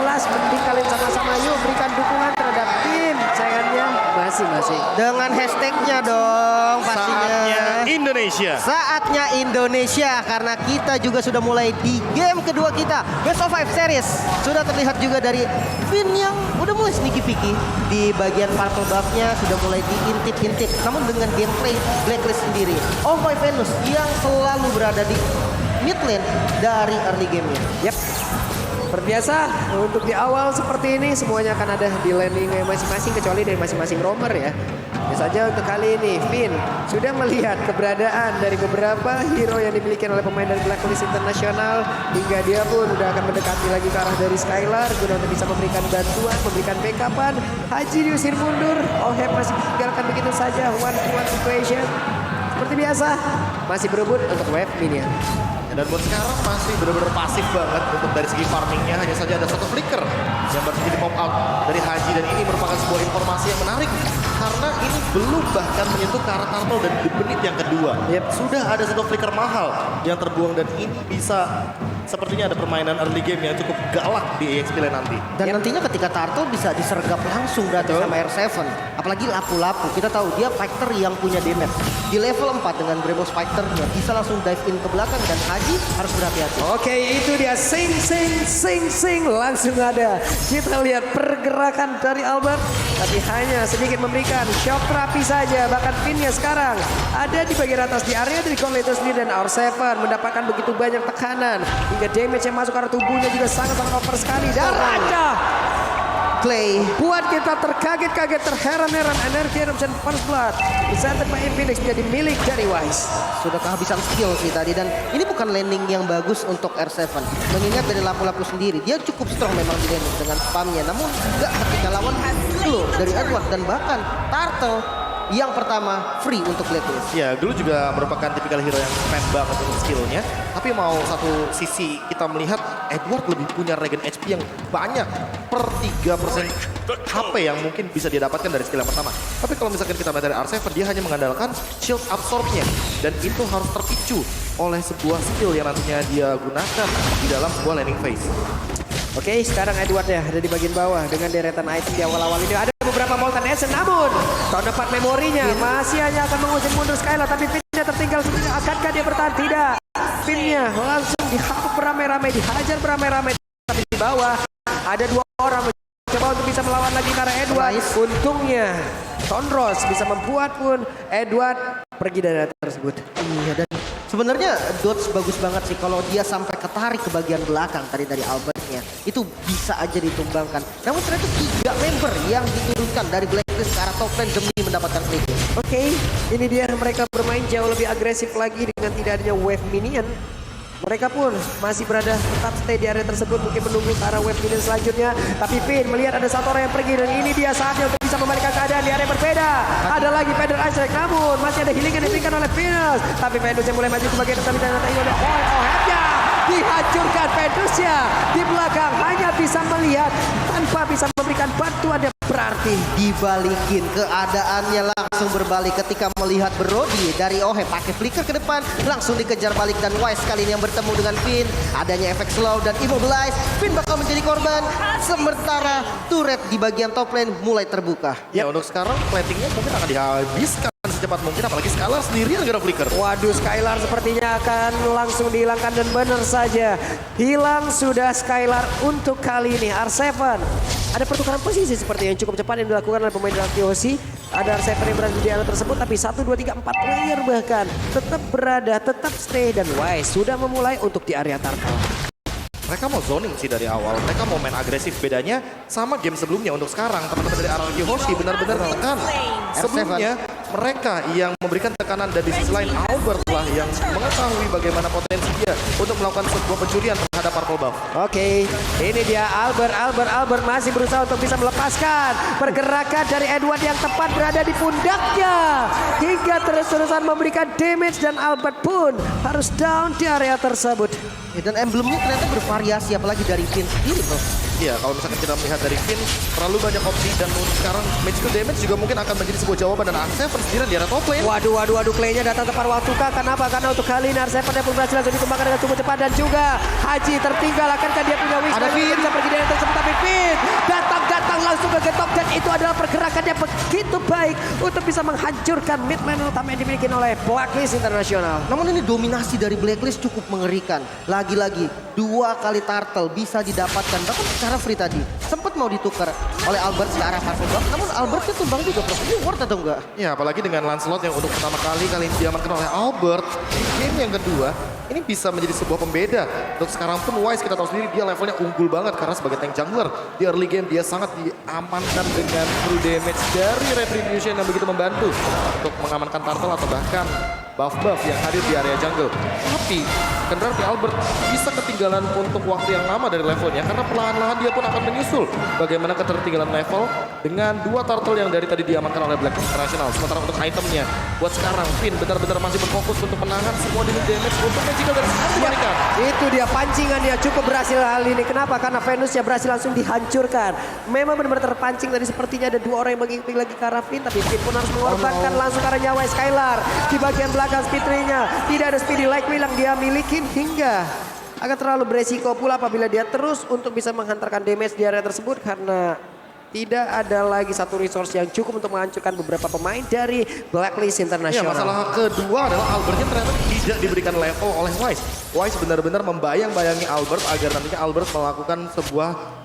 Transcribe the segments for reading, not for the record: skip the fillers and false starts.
jelas mending kalian sama-sama yuk berikan dukungan terhadap tim. Sayangnya masih. Dengan hashtagnya dong pastinya. Saatnya Indonesia. Saatnya Indonesia karena kita juga sudah mulai di game kedua kita. Best of 5 series. Sudah terlihat juga dari Finn yang udah mulai sneaky picky. Di bagian purple buff-nya sudah mulai diintip-intip. Namun dengan gameplay Blacklist sendiri. Oh my Venus yang selalu berada di mid lane dari early game-nya. Yap. Berbiasa untuk di awal seperti ini semuanya akan ada di landing masing-masing kecuali dari masing-masing roamer ya. Biasa saja untuk kali ini Finn sudah melihat keberadaan dari beberapa hero yang dimiliki oleh pemain dari Blacklist Internasional hingga dia pun udah akan mendekati lagi ke arah dari Skylar guna untuk bisa memberikan bantuan, memberikan backupan. Haji diusir mundur, Oheb masih tinggalkan begitu saja one-to-one situation. Seperti biasa masih berebut untuk wave minion. Dan buat sekarang masih benar-benar pasif banget untuk dari segi farmingnya. Hanya saja ada satu flicker yang baru saja di pop out dari Haji. Dan ini merupakan sebuah informasi yang menarik. Karena ini belum bahkan menyentuh ke arah turtle dan di menit yang kedua. Sudah ada satu flicker mahal yang terbuang. Dan ini bisa sepertinya ada permainan early game yang cukup galak di EXP Lane nanti. Dan nantinya ketika Turtle bisa disergap langsung berarti sama R7. Apalagi lapu-lapu. Kita tahu dia fighter yang punya damage. Di level 4 dengan Bremos fighternya bisa langsung dive in ke belakang dan Haji harus berhati-hati. Oke, itu dia sing langsung ada. Kita lihat pergerakan dari Albert tapi hanya sedikit memberikan shock terapi saja. Bahkan Finn-nya sekarang ada di bagian atas di area dari Corleto sendiri dan R7 mendapatkan begitu banyak tekanan hingga damage yang masuk ke arah tubuhnya juga sangat-sangat over sekali. Dan ada Clay buat kita terkaget-kaget, terheran-heran. Energi Eruption First Blood presented by Infinix menjadi milik dari Wise. sudah kehabisan skill sih tadi dan ini bukan landing yang bagus untuk R7. Mengingat dari lapu-lapu sendiri dia cukup strong memang di landing dengan spamnya, namun enggak ketika lawan Glow dari Edward dan bahkan Turtle yang pertama free untuk Blacklist. Ya, dulu juga merupakan tipikal hero yang spam banget untuk skillnya. Tapi mau satu sisi kita melihat Edward lebih punya regen HP yang banyak per 3% HP yang mungkin bisa dia dapatkan dari skill yang pertama. Tapi kalau misalkan kita melihat dari R7, dia hanya mengandalkan shield absorbnya. Dan itu harus terpicu oleh sebuah skill yang nantinya dia gunakan di dalam sebuah landing phase. Oke, sekarang Edward ya ada di bagian bawah dengan deretan item di awal-awal ini. Ada beberapa Molten Essence, namun tahun depan memorinya masih hanya akan mengusir mundur Skylar. Tapi Finn-nya tertinggal, akankah dia bertahan? Tidak. Finn-nya langsung dihapuk beramai-ramai, dihajar beramai-ramai. Tapi di bawah ada dua orang mencoba untuk bisa melawan lagi karena Edward. Untungnya Tonros bisa membuat pun Edward pergi dari area tersebut. Iya, dan sebenarnya Dodge bagus banget sih kalau dia sampai ketarik ke bagian belakang tadi dari Albertnya. Itu bisa aja ditumbangkan. Namun ternyata 3 member yang diturunkan dari Blacklist ke arah top lane demi mendapatkan play. Oke, ini dia mereka bermain jauh lebih agresif lagi dengan tidak adanya wave minion. Mereka pun masih berada tetap stay di area tersebut, mungkin menunggu ke arah wave minion selanjutnya. Tapi Finn melihat ada satu orang yang pergi dan ini dia saatnya untuk bisa membalikkan keadaan di area berbeda. Ada lagi Feder Ashrak, namun masih ada healing yang diberikan oleh Venus. Tapi Venus yang mulai maju ke bagian depan dan nanti oleh Ohebnya. Dihancurkan Venusnya di belakang, hanya bisa melihat tanpa bisa memberikan bantuan yang berarti. Dibalikin, keadaannya langsung berbalik ketika melihat Brody dari Oheb pakai flicker ke depan, langsung dikejar balik dan Wise kali ini yang bertemu dengan Finn. Adanya efek slow dan immobilize, Finn bakal menjadi korban. Sementara turret di bagian top lane mulai terbuka. Ya, untuk sekarang platingnya mungkin akan dihabiskan secepat mungkin, apalagi Skylar sendirian gara flicker. Waduh, Skylar sepertinya akan langsung dihilangkan dan benar saja. Hilang sudah Skylar untuk kali ini. R7 ada pertukaran posisi seperti yang cukup cepat yang dilakukan oleh pemain dari TOC. Ada R7 yang berada di area tersebut, tapi 1, 2, 3, 4 player bahkan tetap berada, tetap stay dan Wise sudah memulai untuk di area Turtle. Mereka mau zoning sih dari awal, mereka mau main agresif. Bedanya sama game sebelumnya. Untuk sekarang teman-teman dari RRQ Hoshi benar-benar tekan. Sebelumnya mereka yang memberikan tekanan, dan di sisi lain Albert lah yang mengetahui bagaimana potensi dia untuk melakukan sebuah pencurian terhadap Purple Buff. Oke, ini dia Albert masih berusaha untuk bisa melepaskan pergerakan dari Edward yang tepat berada di pundaknya hingga terus-terusan memberikan damage dan Albert pun harus down di area tersebut. Dan emblemnya ternyata bervariasi apalagi dari Finn sendiri bro. Iya, kalau misalkan kita melihat dari Finn terlalu banyak opsi, dan untuk sekarang magical damage juga mungkin akan menjadi sebuah jawaban. Dan R7 sendirian di area top lane. Waduh, Clay-nya datang tepat waktu kah? Kenapa? Karena untuk kali ini R7 yang pun berhasil langsung dikembangkan dengan cukup cepat dan juga Haji tertinggal. Akankah dia punya wings? Ada Finn. Bisa pergi dari tersebut, tapi Finn itu adalah pergerakan yang begitu baik untuk bisa menghancurkan mid lane utama yang dimiliki oleh Blacklist International. Namun ini dominasi dari Blacklist cukup mengerikan. Lagi-lagi 2 kali turtle bisa didapatkan. Bahkan secara free tadi sempat mau ditukar oleh Albert ke arah Purple Buff. Namun Albertnya tumbang juga bro. Ini worth atau enggak? Ya apalagi dengan Lancelot yang untuk pertama kali ini diamankan oleh Albert. Di game yang kedua ini bisa menjadi sebuah pembeda. Untuk sekarang pun Wise kita tahu sendiri dia levelnya unggul banget karena sebagai tank jungler. Di early game dia sangat diamankan dengan true damage dari Retribution yang begitu membantu untuk mengamankan turtle atau bahkan buff-buff yang hadir di area jungle. Tapi berarti Albert bisa ketinggalan untuk waktu yang lama dari levelnya karena perlahan-lahan dia pun akan menyusul bagaimana ketertinggalan level dengan 2 turtle yang dari tadi diamankan oleh Black International. Sementara untuk itemnya buat sekarang Finn benar-benar masih berfokus untuk menahan semua damage untuk magical dari sekarang dibalikan. Itu dia pancingannya cukup berhasil hal ini. Kenapa? Karena Venusnya berhasil langsung dihancurkan. Memang benar-benar terpancing tadi sepertinya ada 2 orang yang mengikuti lagi ke arah Finn. Tapi Finn pun harus mengorbankan langsung ke arah nyawa Skylar. Di bagian belakang speed tree-nya tidak ada speedy like yang dia miliki hingga akan terlalu beresiko pula apabila dia terus untuk bisa menghantarkan damage di area tersebut karena tidak ada lagi satu resource yang cukup untuk menghancurkan beberapa pemain dari Blacklist Ya, International. masalah kedua adalah Albertnya ternyata tidak diberikan level oleh Wise. Wise benar-benar membayang-bayangi Albert agar nantinya Albert melakukan sebuah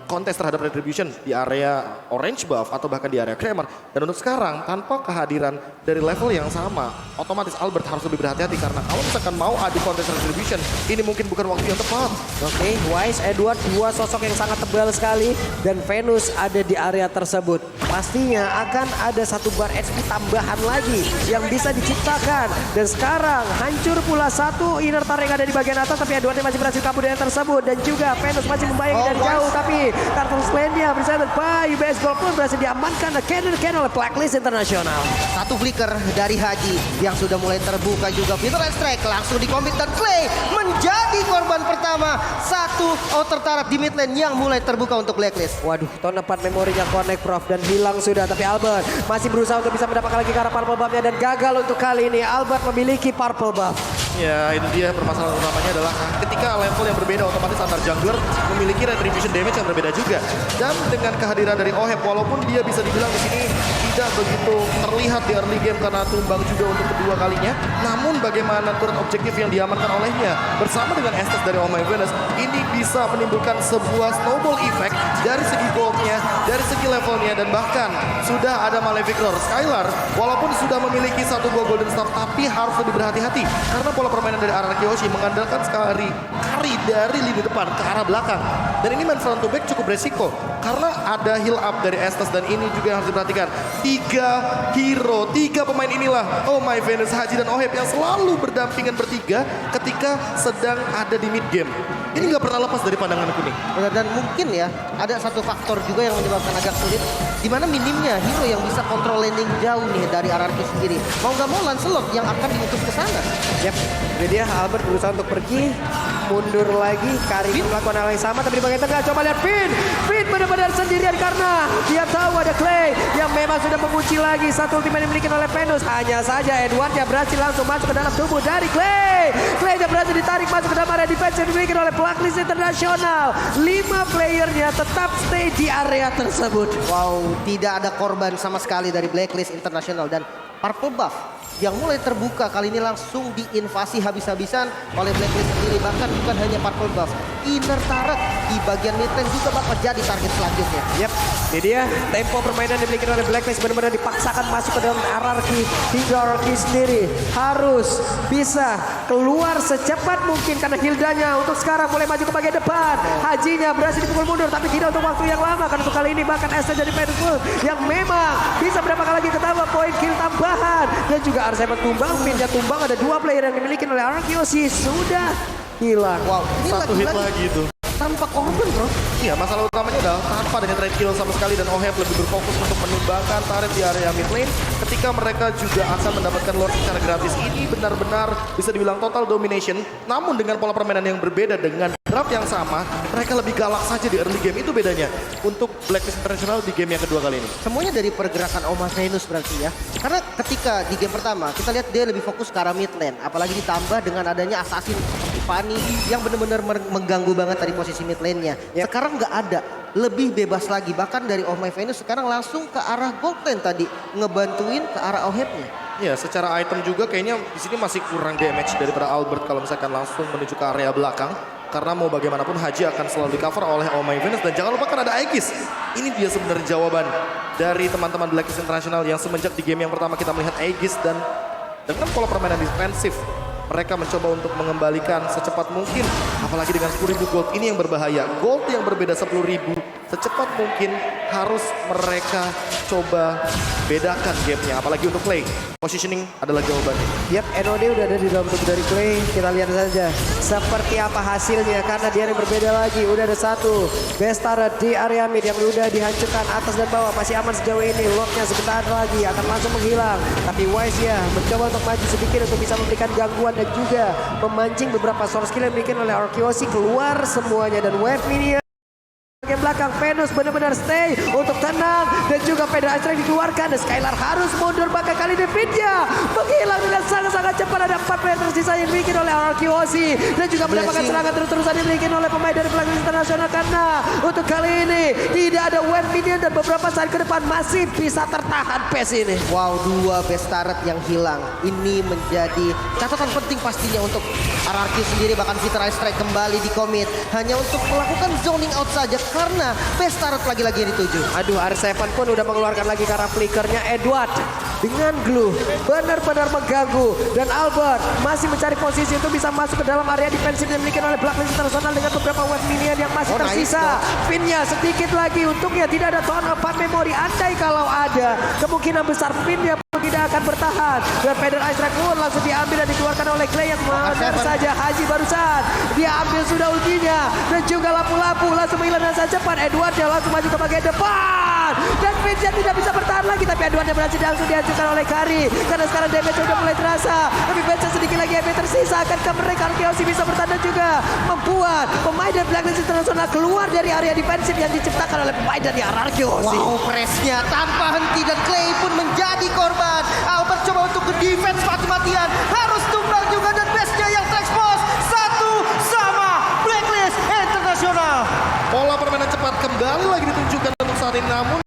kontes terhadap Retribution di area orange buff atau bahkan di area Kramer. Dan untuk sekarang tanpa kehadiran dari level yang sama, otomatis Albert harus lebih berhati-hati karena kalau misalkan mau adu kontes Retribution, ini mungkin bukan waktu yang tepat. Oke, Wise, Edward, 2 sosok yang sangat tebal sekali dan Venus ada di area tersebut. Pastinya akan ada 1 bar HP tambahan lagi yang bisa diciptakan. Dan sekarang hancur pula 1 inner turret yang ada di bagian atas tapi Edwardnya masih berhasil kabur dari area tersebut dan juga Venus masih membayangi dari jauh tapi Turtle Slane-nya bersama by UBS Gold pun berhasil diamankan oleh Blacklist International. 1 flicker dari Haji yang sudah mulai terbuka juga. Vital Strike langsung dikomit dan Clay menjadi korban pertama. 1 outer turret di mid lane yang mulai terbuka untuk Blacklist. Waduh, tahun 4 memorinya connect Prof dan hilang sudah. Tapi Albert masih berusaha untuk bisa mendapatkan lagi ke arah Purple Buff-nya dan gagal untuk kali ini. Albert memiliki Purple Buff. Ya itu dia permasalahan utamanya adalah ketika level yang berbeda otomatis antar jungler memiliki retribution damage yang berbeda juga. Dan dengan kehadiran dari Oheb walaupun dia bisa dibilang di sini tidak begitu terlihat di early game karena tumbang juga untuk kedua kalinya. Namun bagaimana turret objektif yang diamankan olehnya bersama dengan Estes dari Oh My Venus ini bisa menimbulkan sebuah snowball effect dari segi goldnya, dari segi levelnya dan bahkan sudah ada Malefic Roar. Skylar walaupun sudah memiliki 1 buah golden staff tapi harus lebih berhati-hati karena pola permainan dari arah Kyoshi mengandalkan sekali kari dari lini depan ke arah belakang. Dan ini main front to back cukup beresiko karena ada heal up dari Estes dan ini juga harus diperhatikan. 3 hero, 3 pemain inilah Oh My Venus, Haji dan Oheb yang selalu berdampingan bertiga ketika sedang ada di mid game. Ini nggak pernah lepas dari pandangan kuning. Benar, dan mungkin ya ada 1 faktor juga yang menyebabkan agak sulit di mana minimnya hero yang bisa kontrol landing jauh nih dari RRQ sendiri. Mau nggak mau Lancelot yang akan diutus ke sana. Yap, ini dia Albert berusaha untuk pergi, mundur lagi, Karim melakukan hal yang sama tapi di bagian tengah coba lihat Finn benar-benar sendirian karena dia tahu ada Clay yang memang sudah mengunci lagi 1 ultimate yang dimiliki oleh Venus. Hanya saja Edward yang berhasil langsung masuk ke dalam tubuh dari Clay yang berhasil ditarik masuk ke dalam area defense yang dimiliki oleh Blacklist International. 5 playernya tetap stay di area tersebut. Wow, tidak ada korban sama sekali dari Blacklist International dan Purple Buff yang mulai terbuka kali ini langsung diinvasi habis-habisan oleh Blacklist sendiri. Bahkan bukan hanya Purple Buff, inner turret di bagian mid lane juga bakal jadi target selanjutnya. Yap, ini dia tempo permainan dimiliki oleh Blacklist benar-benar dipaksakan masuk ke dalam hierarki hingga hierarki sendiri harus bisa keluar secepat mungkin karena Hildanya untuk sekarang mulai maju ke bagian depan. Hajinya berhasil dipukul mundur tapi tidak untuk waktu yang lama karena untuk kali ini bahkan Esther jadi Pedro yang memang bisa mendapatkan lagi ketambah poin kill tambahan dan juga Arseven tumbang, Finnya tumbang, ada 2 player yang dimiliki oleh Arkeosi sudah hilang. Wow, ini 1 hit lagi itu. tanpa korban bro. Iya, masalah utamanya adalah tanpa adanya trade kill sama sekali dan Oheb lebih berfokus untuk menumbangkan turret di area mid lane ketika mereka juga akan mendapatkan lord secara gratis. Ini benar-benar bisa dibilang total domination, namun dengan pola permainan yang berbeda dengan draft yang sama, mereka lebih galak saja di early game. Itu bedanya untuk Blacklist International di game yang kedua kali ini. Semuanya dari pergerakan Oma Venus berarti ya. Karena ketika di game pertama kita lihat dia lebih fokus ke arah mid lane, apalagi ditambah dengan adanya assassin seperti Fanny yang benar-benar mengganggu banget tadi posisi mid lane-nya. Sekarang nggak ada. lebih bebas lagi. Bahkan dari Oh My Venus sekarang langsung ke arah gold lane tadi. Ngebantuin ke arah Oheb-nya. Ya, secara item juga kayaknya di sini masih kurang damage daripada Albert kalau misalkan langsung menuju ke area belakang. Karena mau bagaimanapun Haji akan selalu di cover oleh Oh My Venus. Dan jangan lupakan ada Aegis. Ini dia sebenarnya jawaban dari teman-teman Blacklist International yang semenjak di game yang pertama kita melihat Aegis. Dan dengan pola permainan defensif, mereka mencoba untuk mengembalikan secepat mungkin. Apalagi dengan 10.000 gold, ini yang berbahaya. Gold yang berbeda 10.000, secepat mungkin harus mereka coba bedakan gapnya. Apalagi untuk play, positioning adalah jawabannya. Yap, NOD udah ada di dalam tubuh dari Clay. Kita lihat saja seperti apa hasilnya. Karena dia yang berbeda lagi. Udah ada satu best turret di area mid yang udah dihancurkan atas dan bawah. Masih aman sejauh ini. Lordnya sebentar lagi akan langsung menghilang. Tapi Wise ya mencoba untuk maju sedikit untuk bisa memberikan gangguan dan juga memancing beberapa source skill yang dimiliki oleh Arkeosi keluar semuanya. Dan wave minion bagian belakang Venus benar-benar stay untuk tenang dan juga Pedro Astrek dikeluarkan dan Skylar harus mundur bahkan kali ini Vidya menghilang dengan sangat-sangat cepat. Ada 4 player tersisa yang dimiliki oleh Arkeosi dan juga mendapatkan serangan terus-terusan dimiliki oleh pemain dari Blacklist International karena untuk kali ini tidak ada wave minion dan beberapa saat ke depan masih bisa tertahan PES ini. Wow, 2 best turret yang hilang. Ini menjadi catatan penting pastinya untuk RRQ sendiri. Bahkan Peter Strike kembali di commit hanya untuk melakukan zoning out saja karena best turret lagi-lagi yang dituju. Aduh, R7 pun udah mengeluarkan lagi karena flickernya Edward dengan glue benar-benar mengganggu dan Albert masih mencari posisi untuk bisa masuk ke dalam area defensif yang dimiliki oleh Blacklist International dengan beberapa wave minion yang masih tersisa. Pinnya sedikit lagi untuknya tidak ada Tone of Memory. Andai kalau ada, kemungkinan besar pinnya tidak akan bertahan. Dan Pedro Astrek pun langsung diambil dan dikeluarkan oleh Clay yang benar saja Haji barusan. Dia ambil sudah ultinya dan juga lampu-lampu langsung menghilang dan sangat cepat. Edward dia langsung maju ke bagian depan dan Vincent tidak bisa bertahan lagi, tapi Edward yang berhasil langsung dihancurkan oleh Kari karena sekarang damage sudah mulai terasa. Tapi Vincent sedikit lagi yang tersisa akankah mereka Arkeosi bisa bertahan dan juga membuat pemain dari Blacklist International keluar dari area defensif yang diciptakan oleh pemain dari Arkeosi. Wow, pressnya tanpa henti dan Clay pun menjadi korban. Albert coba untuk ke defense mati-matian.